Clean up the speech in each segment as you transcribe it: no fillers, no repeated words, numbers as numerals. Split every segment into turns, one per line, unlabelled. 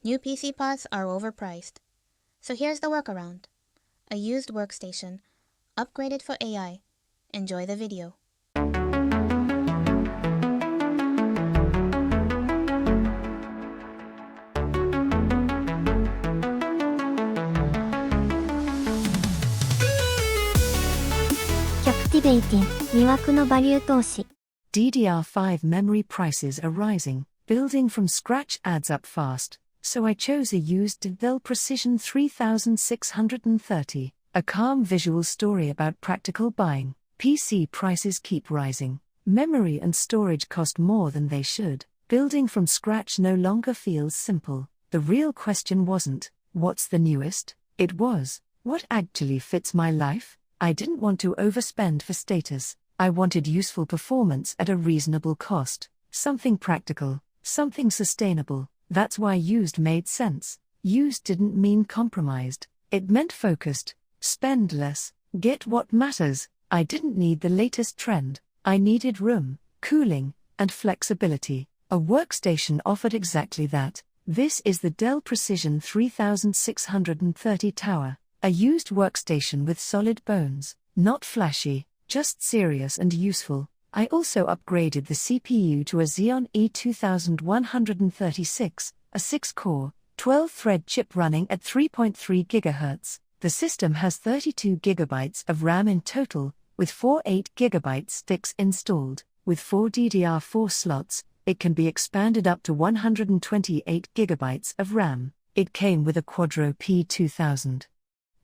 New PC pods are overpriced. So here's the workaround. A used workstation, upgraded for AI. Enjoy the video.
Captivating 魅惑のバリュー投資
DDR5 memory prices are rising, building from scratch adds up fast, so I chose a used Dell Precision 3630, a calm visual story about practical buying. PC prices keep rising, memory and storage cost more than they should, building from scratch no longer feels simple. The real question wasn't, what's the newest? It was, what actually fits my life? I didn't want to overspend for status. I wanted useful performance at a reasonable cost, something practical, something sustainable. That's why used made sense. Used didn't mean compromised, it meant focused. Spend less, get what matters. I didn't need the latest trend, I needed room, cooling, and flexibility. A workstation offered exactly that. This is the Dell Precision 3630 Tower, a used workstation with solid bones, not flashy, just serious and useful. I also upgraded the CPU to a Xeon E-2136, a 6-core, 12-thread chip running at 3.3 GHz. The system has 32 GB of RAM in total, with 4 8GB sticks installed. With 4 DDR4 slots, it can be expanded up to 128 GB of RAM. It came with a Quadro P2000.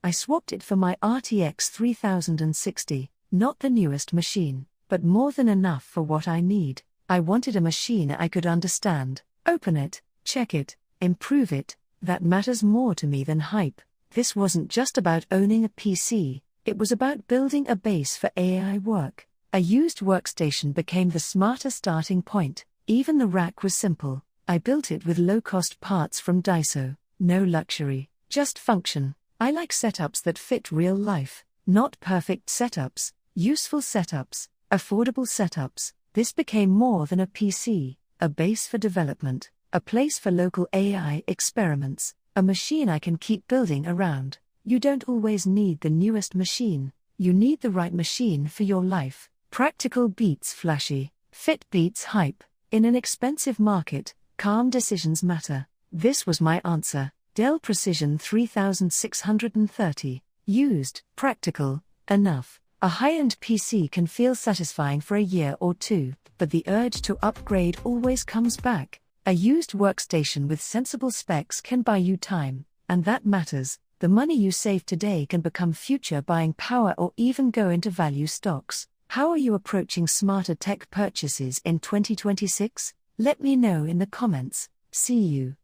I swapped it for my RTX 3060. Not the newest machine, but more than enough for what I need. I wanted a machine I could understand, open it, check it, improve it. That matters more to me than hype. This wasn't just about owning a PC, it was about building a base for AI work. A used workstation became the smarter starting point. Even the rack was simple. I built it with low-cost parts from Daiso. No luxury, just function. I like setups that fit real life, not perfect setups. Useful setups, affordable setups. This became more than a PC, a base for development, a place for local AI experiments, a machine I can keep building around. You don't always need the newest machine, you need the right machine for your life. Practical beats flashy, fit beats hype. In an expensive market, calm decisions matter. This was my answer. Dell Precision 3630. Used, practical, enough. A high-end PC can feel satisfying for a year or two, but the urge to upgrade always comes back. A used workstation with sensible specs can buy you time, and that matters. The money you save today can become future buying power or even go into value stocks. How are you approaching smarter tech purchases in 2026? Let me know in the comments. See you.